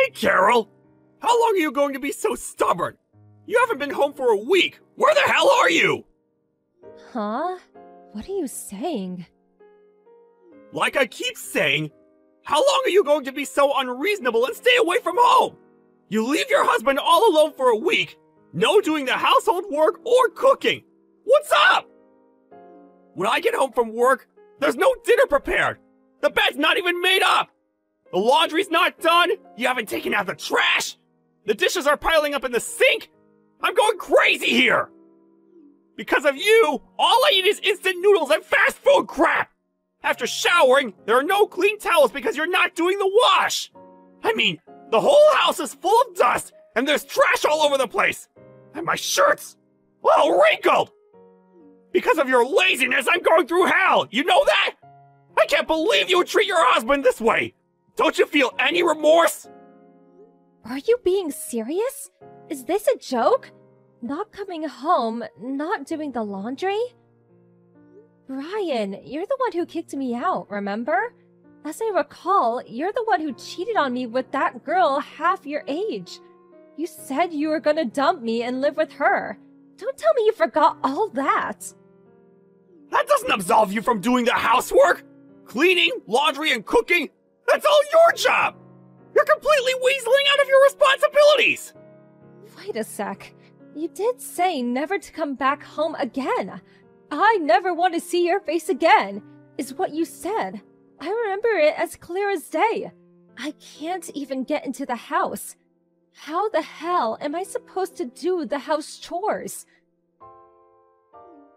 Hey, Carol! How long are you going to be so stubborn? You haven't been home for a week! Where the hell are you? Huh? What are you saying? Like I keep saying, how long are you going to be so unreasonable and stay away from home? You leave your husband all alone for a week, no doing the household work or cooking. What's up? When I get home from work, there's no dinner prepared. The bed's not even made up. The laundry's not done. You haven't taken out the trash. The dishes are piling up in the sink. I'm going crazy here. Because of you, all I eat is instant noodles and fast food crap. After showering, there are no clean towels because you're not doing the wash. I mean, the whole house is full of dust and there's trash all over the place. And my shirt's all wrinkled. Because of your laziness, I'm going through hell. You know that? I can't believe you would treat your husband this way. Don't you feel any remorse? Are you being serious? Is this a joke? Not coming home, not doing the laundry? Brian, you're the one who kicked me out, remember? As I recall, you're the one who cheated on me with that girl half your age. You said you were gonna dump me and live with her. Don't tell me you forgot all that. That doesn't absolve you from doing the housework. Cleaning, laundry, and cooking, that's all your job. You're completely weaseling out of your responsibilities. Wait a sec. You did say never to come back home again. I never want to see your face again, is what you said. I remember it as clear as day. I can't even get into the house. How the hell am I supposed to do the house chores?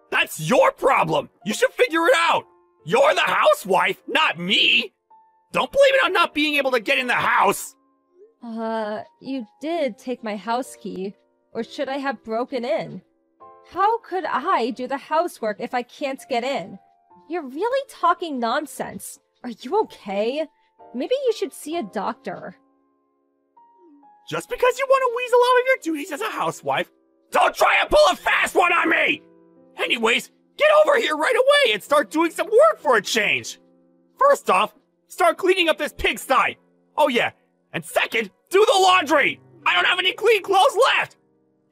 That's your problem. You should figure it out. You're the housewife, not me. Don't blame it on not being able to get in the house. You did take my house key, or should I have broken in? How could I do the housework if I can't get in? You're really talking nonsense. Are you okay? Maybe you should see a doctor. Just because you want to weasel out of your duties as a housewife, don't try and pull a fast one on me! Anyways, get over here right away and start doing some work for a change. First off, start cleaning up this pigsty. Oh yeah, and second, do the laundry. I don't have any clean clothes left.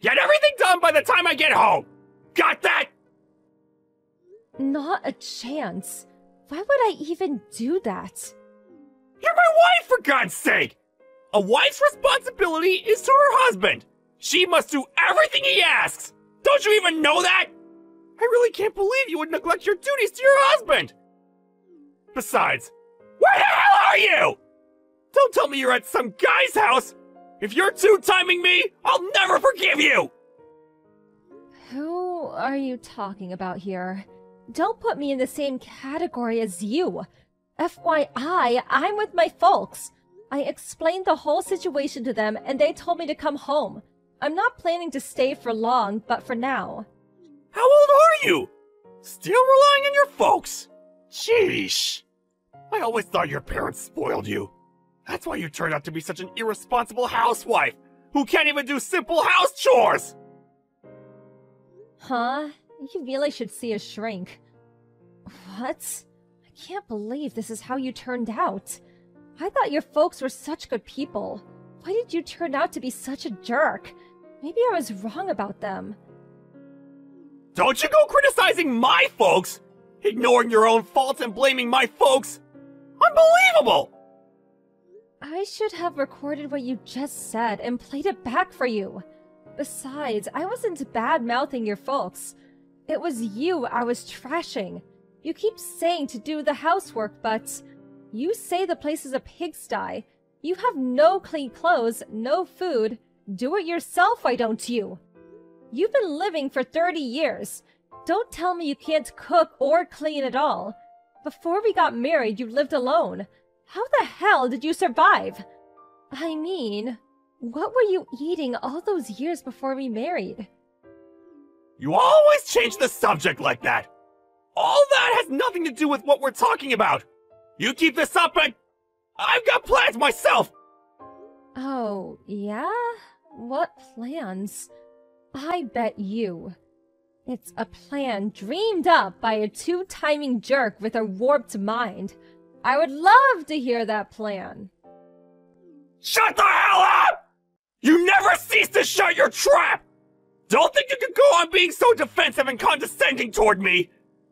Get everything done by the time I get home. Got that? Not a chance. Why would I even do that? You're my wife, for God's sake! A wife's responsibility is to her husband. She must do everything he asks. Don't you even know that? I really can't believe you would neglect your duties to your husband. Besides, where the hell are you? Don't tell me you're at some guy's house. If you're two-timing me, I'll never forgive you. Who are you talking about here? Don't put me in the same category as you. FYI, I'm with my folks. I explained the whole situation to them and they told me to come home. I'm not planning to stay for long, but for now. How old are you? Still relying on your folks? Sheesh. I always thought your parents spoiled you. That's why you turned out to be such an irresponsible housewife who can't even do simple house chores. Huh? You really should see a shrink. What? I can't believe this is how you turned out. I thought your folks were such good people. Why did you turn out to be such a jerk? Maybe I was wrong about them. Don't you go criticizing my folks! Ignoring your own faults and blaming my folks! Unbelievable! I should have recorded what you just said and played it back for you. Besides, I wasn't bad-mouthing your folks. It was you I was trashing. You keep saying to do the housework, but you say the place is a pigsty. You have no clean clothes, no food. Do it yourself, why don't you? You've been living for 30 years. Don't tell me you can't cook or clean at all. Before we got married, you lived alone. How the hell did you survive? I mean, what were you eating all those years before we married? You always change the subject like that. All that has nothing to do with what we're talking about. You keep this up and I've got plans myself. Oh, yeah? What plans? I bet you. It's a plan dreamed up by a two-timing jerk with a warped mind. I would love to hear that plan. Shut the hell up! You never cease to shut your trap! Don't think you can go on being so defensive and condescending toward me!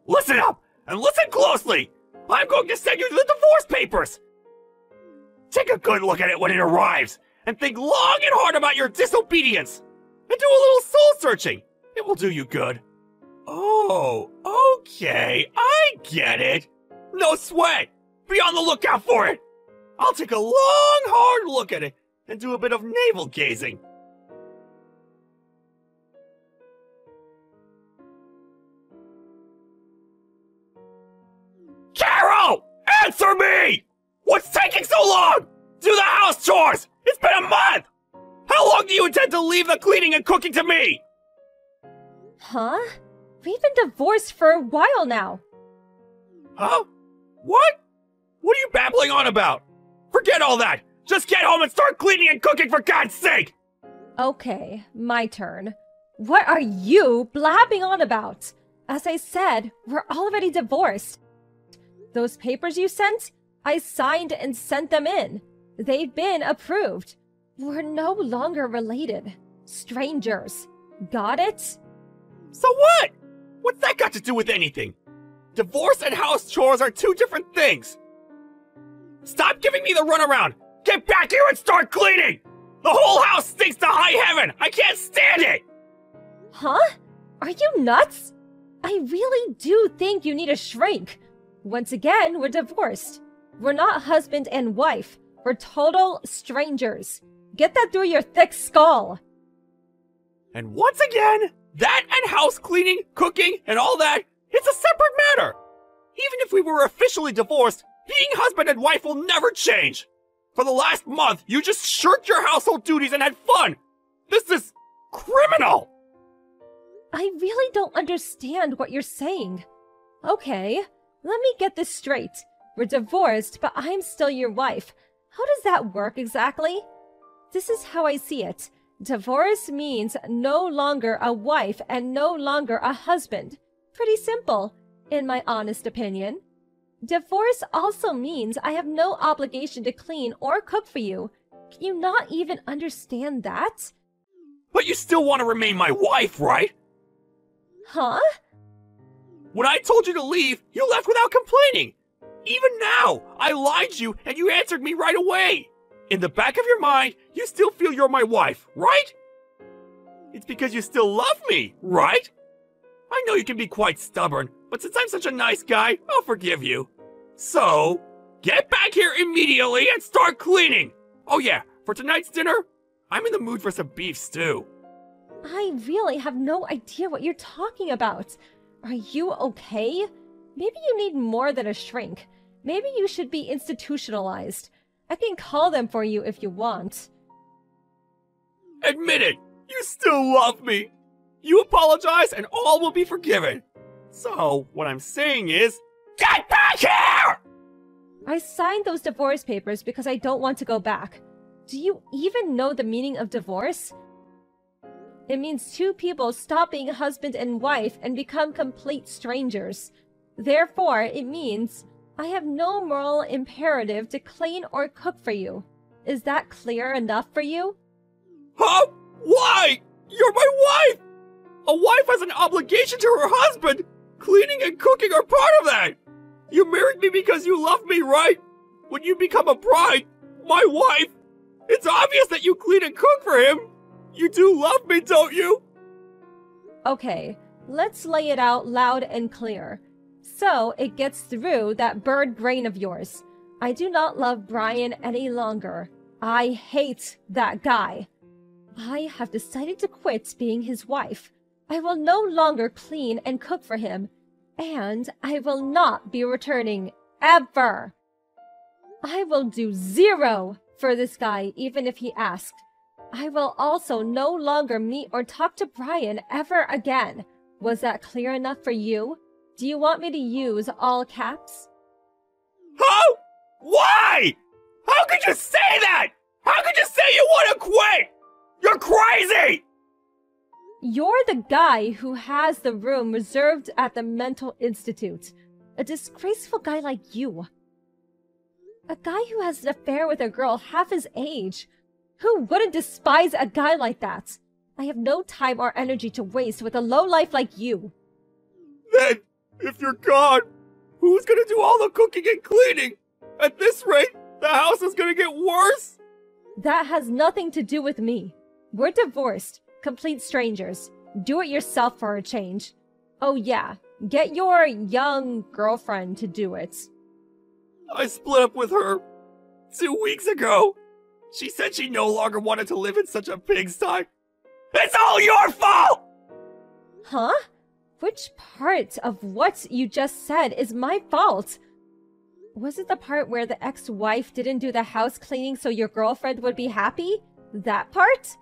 Listen up, and listen closely! I'm going to send you the divorce papers! Take a good look at it when it arrives, and think long and hard about your disobedience! And do a little soul-searching! It will do you good. Oh, okay, I get it. No sweat! Be on the lookout for it! I'll take a long, hard look at it and do a bit of navel gazing. Carol! Answer me! What's taking so long? Do the house chores! It's been a month! How long do you intend to leave the cleaning and cooking to me? Huh? We've been divorced for a while now. Huh? What? What are you babbling on about? Forget all that! Just get home and start cleaning and cooking for God's sake! Okay, my turn. What are you blabbing on about? As I said, we're already divorced. Those papers you sent, I signed and sent them in. They've been approved. We're no longer related. Strangers. Got it? So what? What's that got to do with anything? Divorce and house chores are two different things. Stop giving me the runaround! Get back here and start cleaning! The whole house stinks to high heaven! I can't stand it! Huh? Are you nuts? I really do think you need a shrink. Once again, we're divorced. We're not husband and wife. We're total strangers. Get that through your thick skull. And once again, that and house cleaning, cooking, and all that, it's a separate matter. Even if we were officially divorced, being husband and wife will never change. For the last month, you just shirked your household duties and had fun. This is criminal. I really don't understand what you're saying. Okay, let me get this straight. We're divorced, but I'm still your wife. How does that work exactly? This is how I see it. Divorce means no longer a wife and no longer a husband. Pretty simple, in my honest opinion. Divorce also means I have no obligation to clean or cook for you. Can you not even understand that? But you still want to remain my wife, right? Huh? When I told you to leave, you left without complaining. Even now, I lied to you and you answered me right away. In the back of your mind, you still feel you're my wife, right? It's because you still love me, right? I know you can be quite stubborn, but since I'm such a nice guy, I'll forgive you. So, get back here immediately and start cleaning! Oh yeah, for tonight's dinner, I'm in the mood for some beef stew. I really have no idea what you're talking about. Are you okay? Maybe you need more than a shrink. Maybe you should be institutionalized. I can call them for you if you want. Admit it! You still love me! You apologize and all will be forgiven. So, what I'm saying is, get back here! I signed those divorce papers because I don't want to go back. Do you even know the meaning of divorce? It means two people stop being husband and wife and become complete strangers. Therefore, it means I have no moral imperative to clean or cook for you. Is that clear enough for you? Huh? Why? You're my wife! A wife has an obligation to her husband! Cleaning and cooking are part of that! You married me because you love me, right? When you become a bride, my wife, it's obvious that you clean and cook for him! You do love me, don't you? Okay, let's lay it out loud and clear. So it gets through that bird brain of yours. I do not love Brian any longer. I hate that guy. I have decided to quit being his wife. I will no longer clean and cook for him. And I will not be returning, ever. I will do 0 for this guy, even if he asked. I will also no longer meet or talk to Brian ever again. Was that clear enough for you? Do you want me to use all caps? How? Why? How could you say that? How could you say you want to quit? You're crazy! You're the guy who has the room reserved at the mental institute. A disgraceful guy like you. A guy who has an affair with a girl half his age. Who wouldn't despise a guy like that? I have no time or energy to waste with a lowlife like you. Then, if you're gone, who's gonna do all the cooking and cleaning? At this rate, the house is gonna get worse! That has nothing to do with me. We're divorced, complete strangers. Do it yourself for a change. Oh yeah, get your young girlfriend to do it. I split up with her 2 weeks ago. She said she no longer wanted to live in such a pigsty. It's all your fault! Huh? Which part of what you just said is my fault? Was it the part where the ex-wife didn't do the house cleaning so your girlfriend would be happy? That part?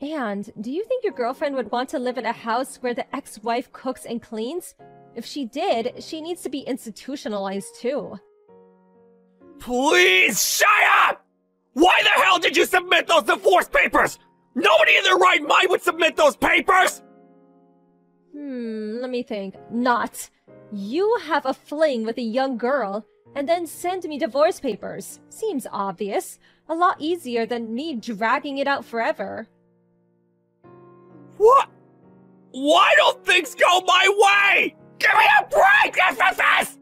And do you think your girlfriend would want to live in a house where the ex-wife cooks and cleans? If she did, she needs to be institutionalized too. Please shut up! Why the hell did you submit those divorce papers? Nobody in their right mind would submit those papers! Let me think. Not. You have a fling with a young girl, and then send me divorce papers. Seems obvious. A lot easier than me dragging it out forever. What? Why don't things go my way? Give me a break, FFS!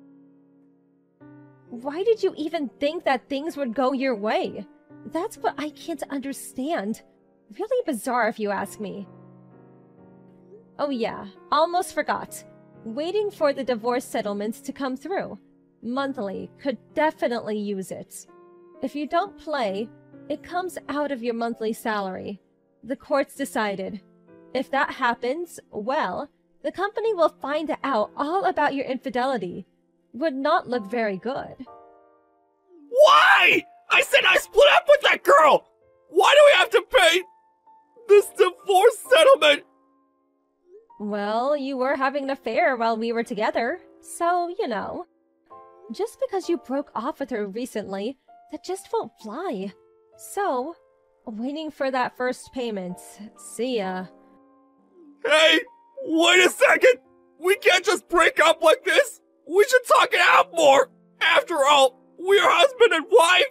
Why did you even think that things would go your way? That's what I can't understand. Really bizarre if you ask me. Oh yeah, almost forgot. Waiting for the divorce settlements to come through. Monthly could definitely use it. If you don't play, it comes out of your monthly salary. The courts decided. If that happens, well, the company will find out all about your infidelity. Would not look very good. Why? I said I split up with that girl! Why do we have to pay this divorce settlement? Well, you were having an affair while we were together, so, you know. Just because you broke off with her recently, that just won't fly. So, waiting for that first payment. See ya. Hey, wait a second! We can't just break up like this! We should talk it out more! After all, we're husband and wife!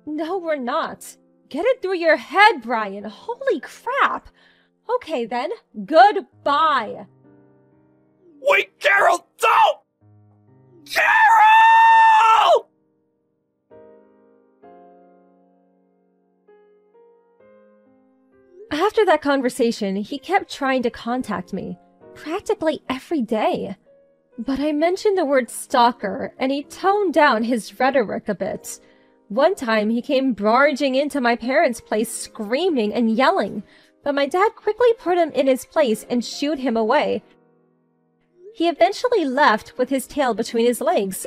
No, we're not. Get it through your head, Brian. Holy crap! Okay then, goodbye! Wait, Carol, don't! Carol! After that conversation, he kept trying to contact me, practically every day. But I mentioned the word stalker, and he toned down his rhetoric a bit. One time, he came barging into my parents' place screaming and yelling, but my dad quickly put him in his place and shooed him away. He eventually left with his tail between his legs.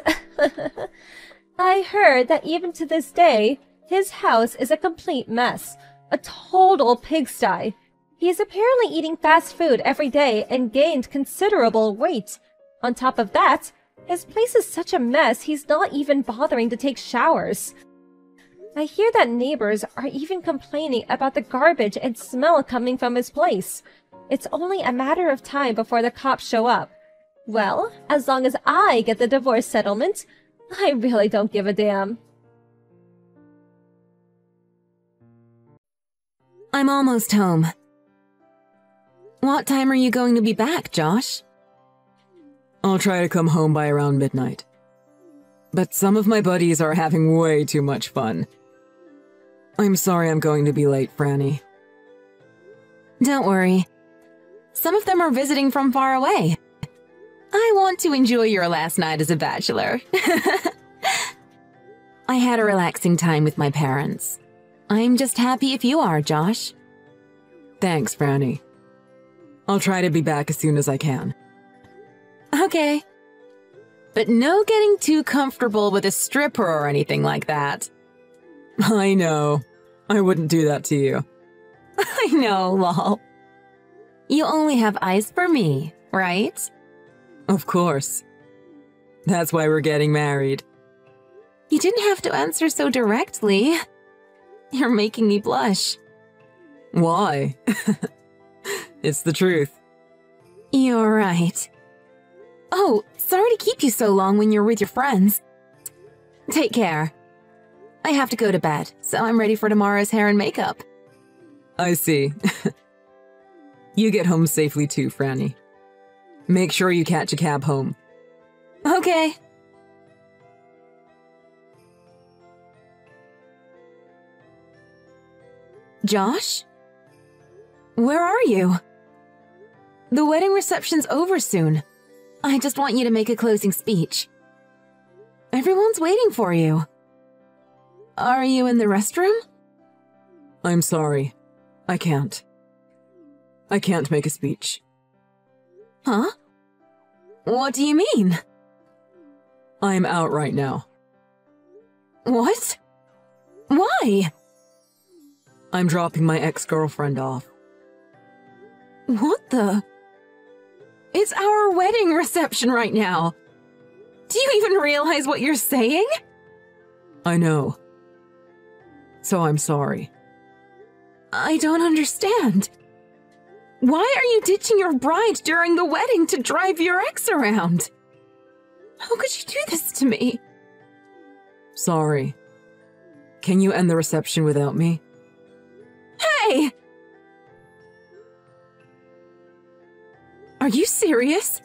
I heard that even to this day, his house is a complete mess, a total pigsty. He is apparently eating fast food every day and gained considerable weight. On top of that, his place is such a mess he's not even bothering to take showers. I hear that neighbors are even complaining about the garbage and smell coming from his place. It's only a matter of time before the cops show up. Well, as long as I get the divorce settlement, I really don't give a damn. I'm almost home. What time are you going to be back, Josh? I'll try to come home by around midnight. But some of my buddies are having way too much fun. I'm sorry I'm going to be late, Franny. Don't worry. Some of them are visiting from far away. I want to enjoy your last night as a bachelor. I had a relaxing time with my parents. I'm just happy if you are, Josh. Thanks, Franny. I'll try to be back as soon as I can. Okay. But no getting too comfortable with a stripper or anything like that. I know. I wouldn't do that to you. I know, lol. You only have eyes for me, right? Of course. That's why we're getting married. You didn't have to answer so directly. You're making me blush. Why? It's the truth. You're right. Oh, sorry to keep you so long when you're with your friends. Take care. I have to go to bed, so I'm ready for tomorrow's hair and makeup. I see. You get home safely too, Franny. Make sure you catch a cab home. Okay. Josh? Where are you? The wedding reception's over soon. I just want you to make a closing speech. Everyone's waiting for you. Are you in the restroom? I'm sorry. I can't. I can't make a speech. Huh? What do you mean? I'm out right now. What? Why? I'm dropping my ex-girlfriend off. What the? It's our wedding reception right now. Do you even realize what you're saying? I know. So I'm sorry. I don't understand. Why are you ditching your bride during the wedding to drive your ex around? How could you do this to me? Sorry. Can you end the reception without me? Hey! Are you serious?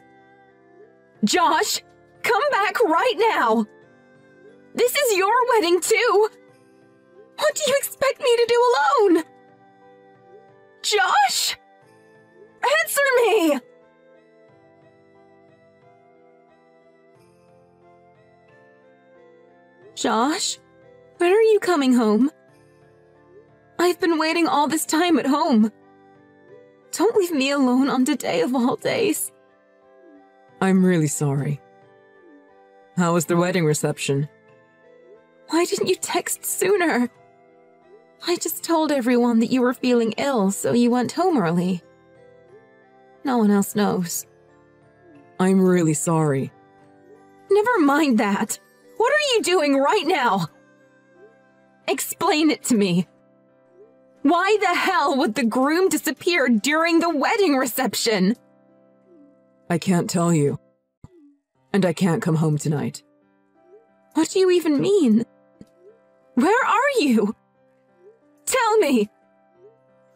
Josh, come back right now! This is your wedding too! What do you expect me to do alone? Josh! Answer me! Josh, when are you coming home? I've been waiting all this time at home. Don't leave me alone on today of all days. I'm really sorry. How was the wedding reception? Why didn't you text sooner? I just told everyone that you were feeling ill, so you went home early. No one else knows. I'm really sorry. Never mind that. What are you doing right now? Explain it to me. Why the hell would the groom disappear during the wedding reception? I can't tell you. And I can't come home tonight. What do you even mean? Where are you? Tell me!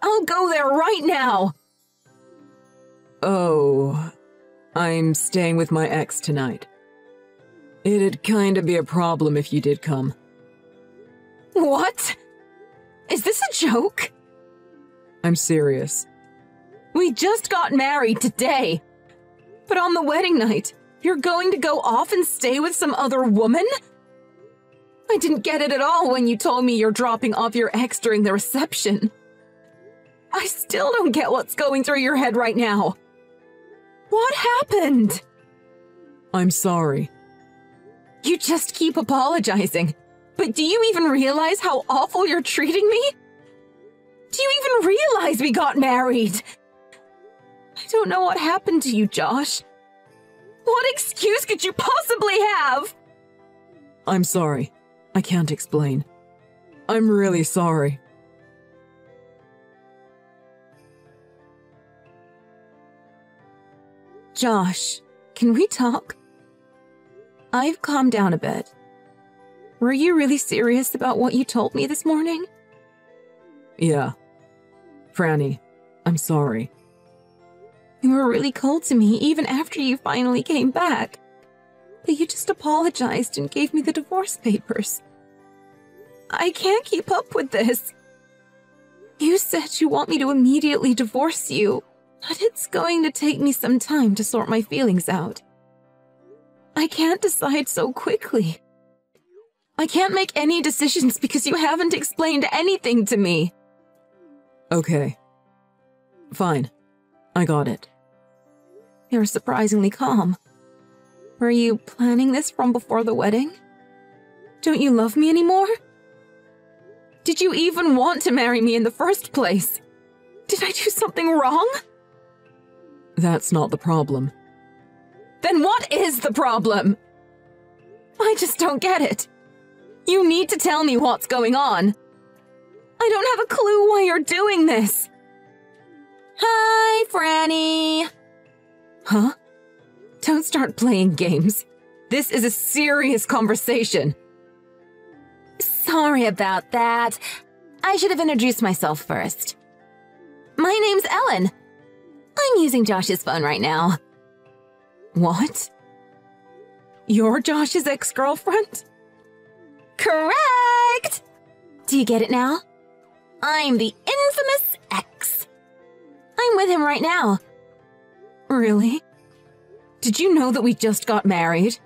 I'll go there right now! Oh, I'm staying with my ex tonight. It'd kinda be a problem if you did come. What? Is this a joke? I'm serious. We just got married today. But on the wedding night, you're going to go off and stay with some other woman? I didn't get it at all when you told me you're dropping off your ex during the reception. I still don't get what's going through your head right now. What happened? I'm sorry. You just keep apologizing. But do you even realize how awful you're treating me? Do you even realize we got married? I don't know what happened to you, Josh. What excuse could you possibly have? I'm sorry. I can't explain. I'm really sorry. Josh, can we talk? I've calmed down a bit. Were you really serious about what you told me this morning? Yeah. Franny, I'm sorry. You were really cold to me even after you finally came back. But you just apologized and gave me the divorce papers. I can't keep up with this. You said you want me to immediately divorce you, but it's going to take me some time to sort my feelings out. I can't decide so quickly. I can't make any decisions because you haven't explained anything to me. Okay. Fine. I got it. You're surprisingly calm. Were you planning this from before the wedding? Don't you love me anymore? Did you even want to marry me in the first place? Did I do something wrong? That's not the problem. Then what is the problem? I just don't get it. You need to tell me what's going on. I don't have a clue why you're doing this. Hi, Franny. Huh? Don't start playing games. This is a serious conversation. Sorry about that. I should have introduced myself first. My name's Ellen. I'm using Josh's phone right now. What? You're Josh's ex-girlfriend? Correct! Do you get it now? I'm the infamous ex. I'm with him right now. Really? Did you know that we just got married?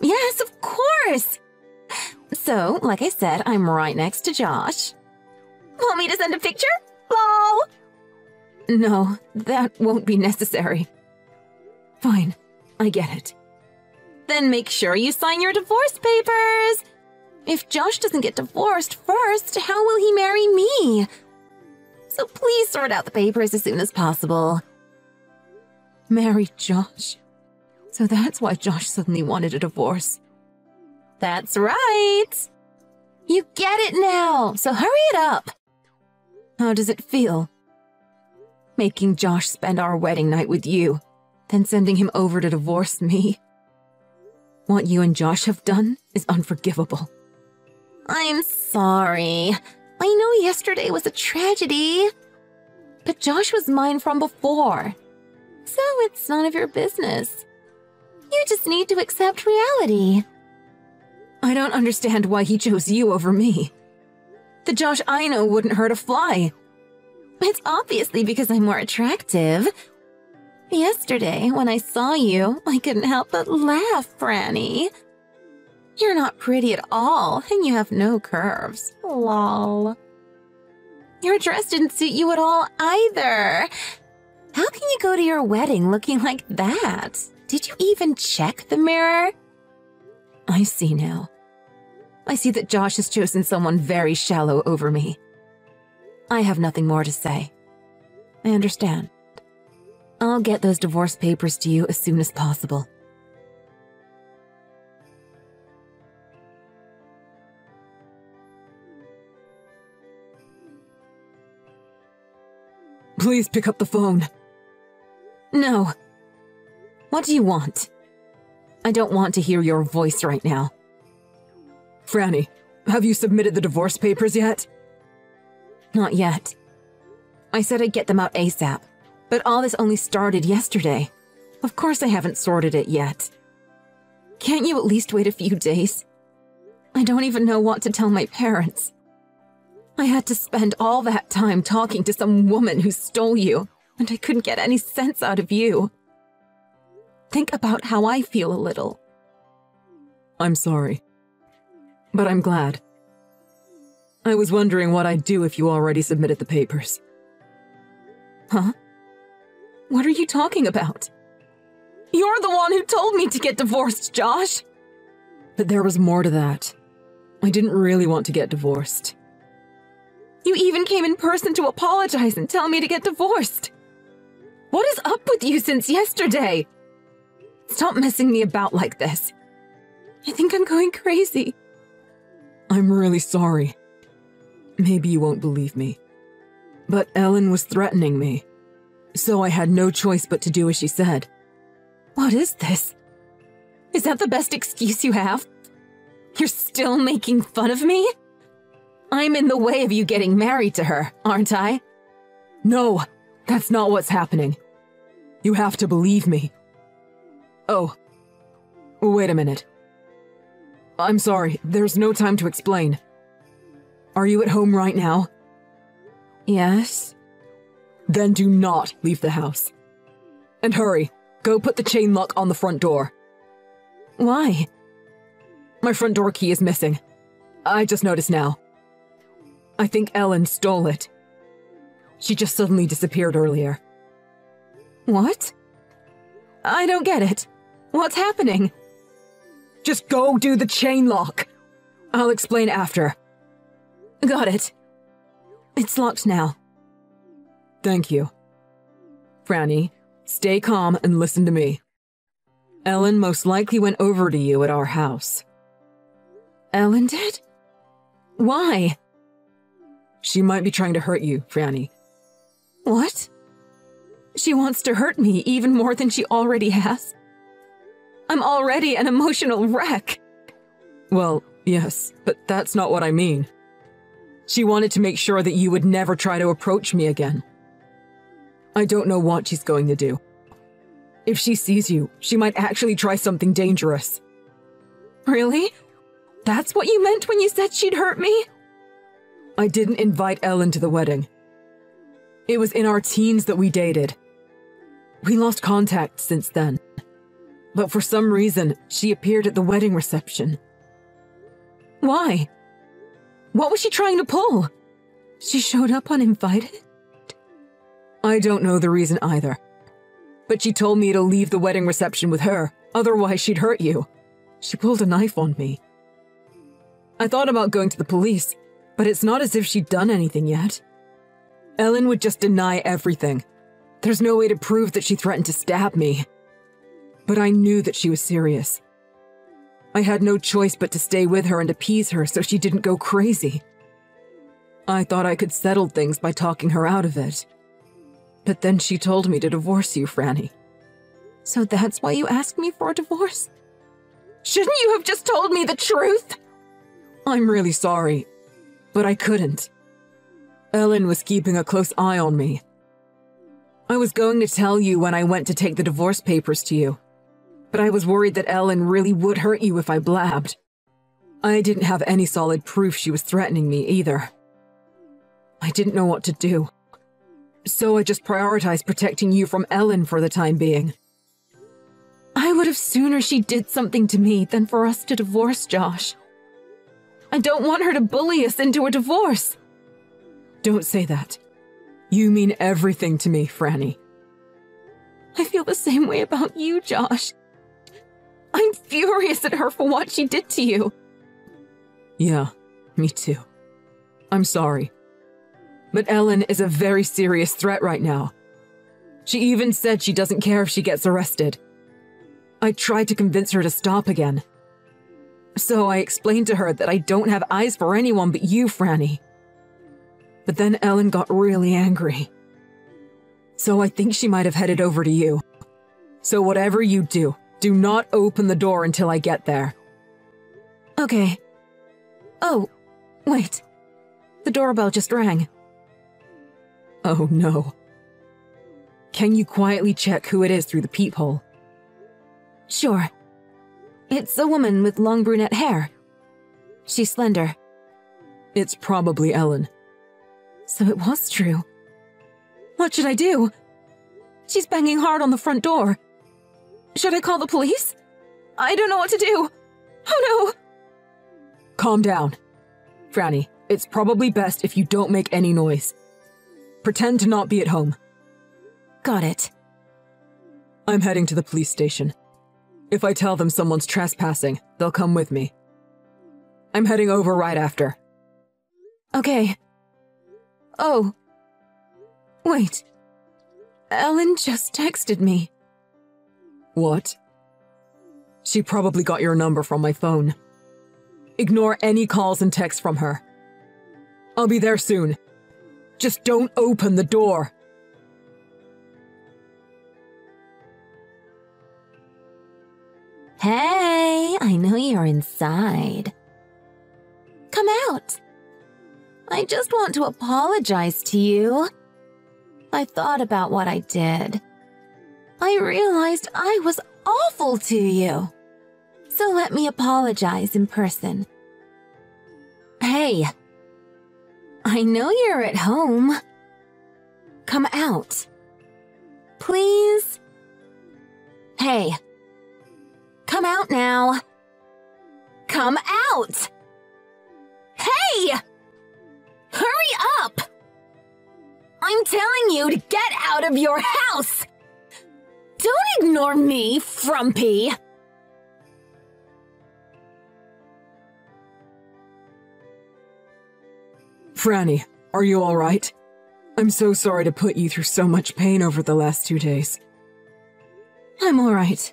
Yes, of course! So, like I said, I'm right next to Josh. Want me to send a picture? Lol! No, that won't be necessary. Fine, I get it. Then make sure you sign your divorce papers! If Josh doesn't get divorced first, how will he marry me? So please sort out the papers as soon as possible. Marry Josh? So that's why Josh suddenly wanted a divorce. That's right! You get it now, so hurry it up! How does it feel? Making Josh spend our wedding night with you, then sending him over to divorce me. What you and Josh have done is unforgivable. I'm sorry. I know yesterday was a tragedy. But Josh was mine from before. So it's none of your business. You just need to accept reality. I don't understand why he chose you over me. The Josh I know wouldn't hurt a fly. It's obviously because I'm more attractive. Yesterday, when I saw you, I couldn't help but laugh, Franny. You're not pretty at all, and you have no curves. Lol. Your dress didn't suit you at all, either. How can you go to your wedding looking like that? Did you even check the mirror? I see now. I see that Josh has chosen someone very shallow over me. I have nothing more to say. I understand. I'll get those divorce papers to you as soon as possible. Please pick up the phone. No. What do you want? I don't want to hear your voice right now. Franny, have you submitted the divorce papers yet? Not yet. I said I'd get them out ASAP, but all this only started yesterday. Of course I haven't sorted it yet. Can't you at least wait a few days? I don't even know what to tell my parents. I had to spend all that time talking to some woman who stole you, and I couldn't get any sense out of you. Think about how I feel a little. I'm sorry. But I'm glad. I was wondering what I'd do if you already submitted the papers. Huh? What are you talking about? You're the one who told me to get divorced, Josh! But there was more to that. I didn't really want to get divorced. You even came in person to apologize and tell me to get divorced. What is up with you since yesterday? Stop messing me about like this. I think I'm going crazy. I'm really sorry. Maybe you won't believe me. But Ellen was threatening me. So I had no choice but to do as she said. What is this? Is that the best excuse you have? You're still making fun of me? I'm in the way of you getting married to her, aren't I? No, that's not what's happening. You have to believe me. Oh, wait a minute. I'm sorry, there's no time to explain. Are you at home right now? Yes. Then do not leave the house. And hurry, go put the chain lock on the front door. Why? My front door key is missing. I just noticed now. I think Ellen stole it. She just suddenly disappeared earlier. What? I don't get it. What's happening? Just go do the chain lock. I'll explain after. Got it. It's locked now. Thank you. Franny, stay calm and listen to me. Ellen most likely went over to you at our house. Ellen did? Why? She might be trying to hurt you, Franny. What? She wants to hurt me even more than she already has? I'm already an emotional wreck. Well, Yes, but that's not what I mean. She wanted to make sure that you would never try to approach me again. I don't know what she's going to do. If she sees you, she might actually try something dangerous. Really? That's what you meant when you said she'd hurt me? I didn't invite Ellen to the wedding. It was in our teens that we dated. We lost contact since then. But for some reason, she appeared at the wedding reception. Why? What was she trying to pull? She showed up uninvited? I don't know the reason either. But she told me to leave the wedding reception with her, otherwise she'd hurt you. She pulled a knife on me. I thought about going to the police, but it's not as if she'd done anything yet. Ellen would just deny everything. There's no way to prove that she threatened to stab me. But I knew that she was serious. I had no choice but to stay with her and appease her so she didn't go crazy. I thought I could settle things by talking her out of it. But then she told me to divorce you, Franny. So that's why you asked me for a divorce? Shouldn't you have just told me the truth? I'm really sorry, but I couldn't. Ellen was keeping a close eye on me. I was going to tell you when I went to take the divorce papers to you, but I was worried that Ellen really would hurt you if I blabbed. I didn't have any solid proof she was threatening me either. I didn't know what to do. So I just prioritized protecting you from Ellen for the time being. I would have sooner she did something to me than for us to divorce, Josh. I don't want her to bully us into a divorce. Don't say that. You mean everything to me, Franny. I feel the same way about you, Josh. I'm furious at her for what she did to you. Yeah, me too. I'm sorry. But Ellen is a very serious threat right now. She even said she doesn't care if she gets arrested. I tried to convince her to stop again. So I explained to her that I don't have eyes for anyone but you, Franny. But then Ellen got really angry. So I think she might have headed over to you. So whatever you do, do not open the door until I get there. Okay. Oh, wait. The doorbell just rang. Oh no. Can you quietly check who it is through the peephole? Sure. It's a woman with long brunette hair. She's slender. It's probably Ellen. So it was true. What should I do? She's banging hard on the front door. Should I call the police? I don't know what to do. Oh no! Calm down. Franny, it's probably best if you don't make any noise. Pretend to not be at home. Got it. I'm heading to the police station. If I tell them someone's trespassing, they'll come with me. I'm heading over right after. Okay. Oh. Wait. Ellen just texted me. What? She probably got your number from my phone. Ignore any calls and texts from her. I'll be there soon. Just don't open the door. Hey, I know you're inside. Come out. I just want to apologize to you. I thought about what I did. I realized I was awful to you. So let me apologize in person. Hey, I know you're at home. Come out. Please? Hey, come out now. Come out! Hey! Hurry up! I'm telling you to get out of your house! Don't ignore me, Frumpy! Franny, are you alright? I'm so sorry to put you through so much pain over the last 2 days. I'm alright.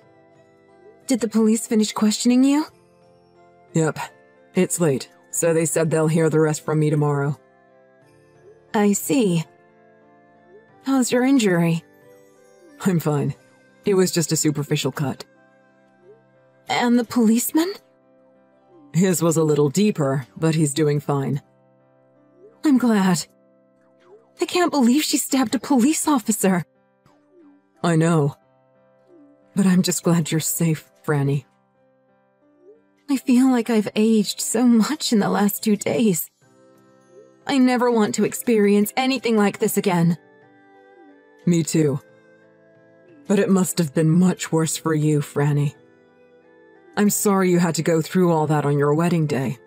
Did the police finish questioning you? Yep. It's late, so they said they'll hear the rest from me tomorrow. I see. How's your injury? I'm fine. It was just a superficial cut. And the policeman? His was a little deeper, but he's doing fine. I'm glad. I can't believe she stabbed a police officer. I know. But I'm just glad you're safe, Franny. I feel like I've aged so much in the last 2 days. I never want to experience anything like this again. Me too. But it must have been much worse for you, Franny. I'm sorry you had to go through all that on your wedding day.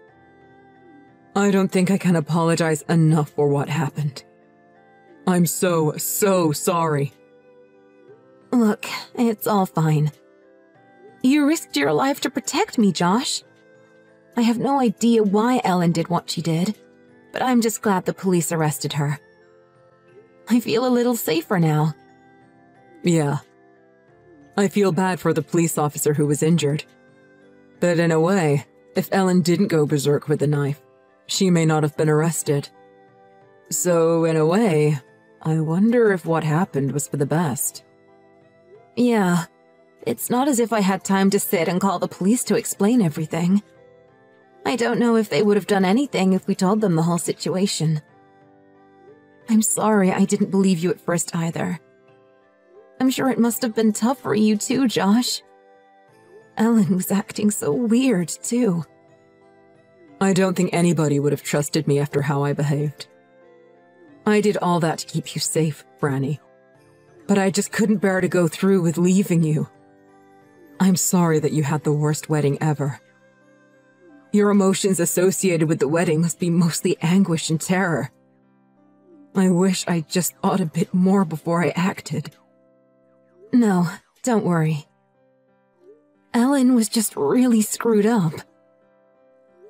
I don't think I can apologize enough for what happened. I'm so sorry. Look, it's all fine. You risked your life to protect me, Josh. I have no idea why Ellen did what she did, but I'm just glad the police arrested her. I feel a little safer now. Yeah. I feel bad for the police officer who was injured. But in a way, if Ellen didn't go berserk with the knife, she may not have been arrested. So, in a way, I wonder if what happened was for the best. Yeah, it's not as if I had time to sit and call the police to explain everything. I don't know if they would have done anything if we told them the whole situation. I'm sorry I didn't believe you at first either. I'm sure it must have been tough for you too, Josh. Ellen was acting so weird, too. I don't think anybody would have trusted me after how I behaved. I did all that to keep you safe, Franny. But I just couldn't bear to go through with leaving you. I'm sorry that you had the worst wedding ever. Your emotions associated with the wedding must be mostly anguish and terror. I wish I just thought a bit more before I acted. No, don't worry. Ellen was just really screwed up.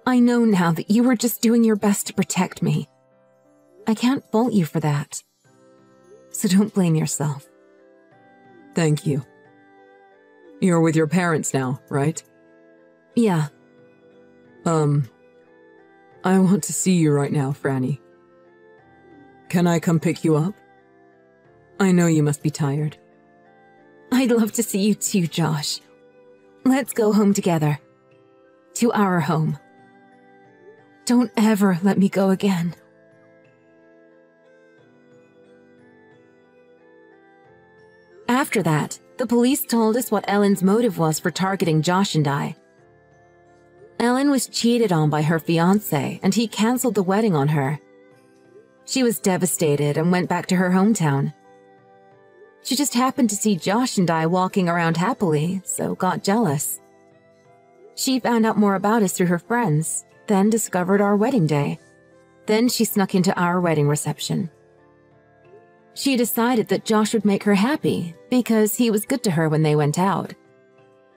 I know now that you were just doing your best to protect me. I can't fault you for that. So don't blame yourself. Thank you. You're with your parents now, right? Yeah. I want to see you right now, Franny. Can I come pick you up? I know you must be tired. I'd love to see you too, Josh. Let's go home together. To our home. Don't ever let me go again. After that, the police told us what Ellen's motive was for targeting Josh and I. Ellen was cheated on by her fiancé, and he canceled the wedding on her. She was devastated and went back to her hometown. She just happened to see Josh and I walking around happily, so got jealous. She found out more about us through her friends, then discovered our wedding day. Then she snuck into our wedding reception. She decided that Josh would make her happy because he was good to her when they went out.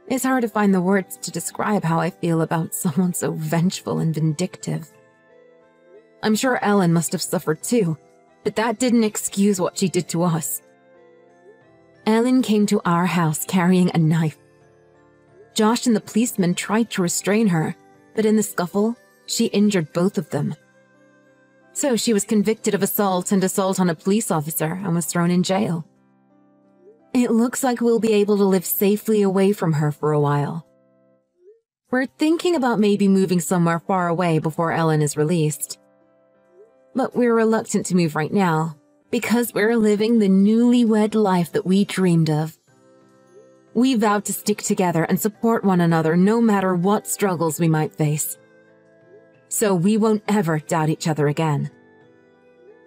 It's hard to find the words to describe how I feel about someone so vengeful and vindictive. I'm sure Ellen must have suffered too, but that didn't excuse what she did to us. Ellen came to our house carrying a knife. Josh and the policeman tried to restrain her, but in the scuffle, she injured both of them. So she was convicted of assault and assault on a police officer and was thrown in jail. It looks like we'll be able to live safely away from her for a while. We're thinking about maybe moving somewhere far away before Ellen is released. But we're reluctant to move right now because we're living the newlywed life that we dreamed of. We vowed to stick together and support one another no matter what struggles we might face. So we won't ever doubt each other again.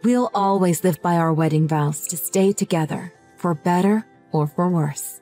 We'll always live by our wedding vows to stay together, for better or for worse.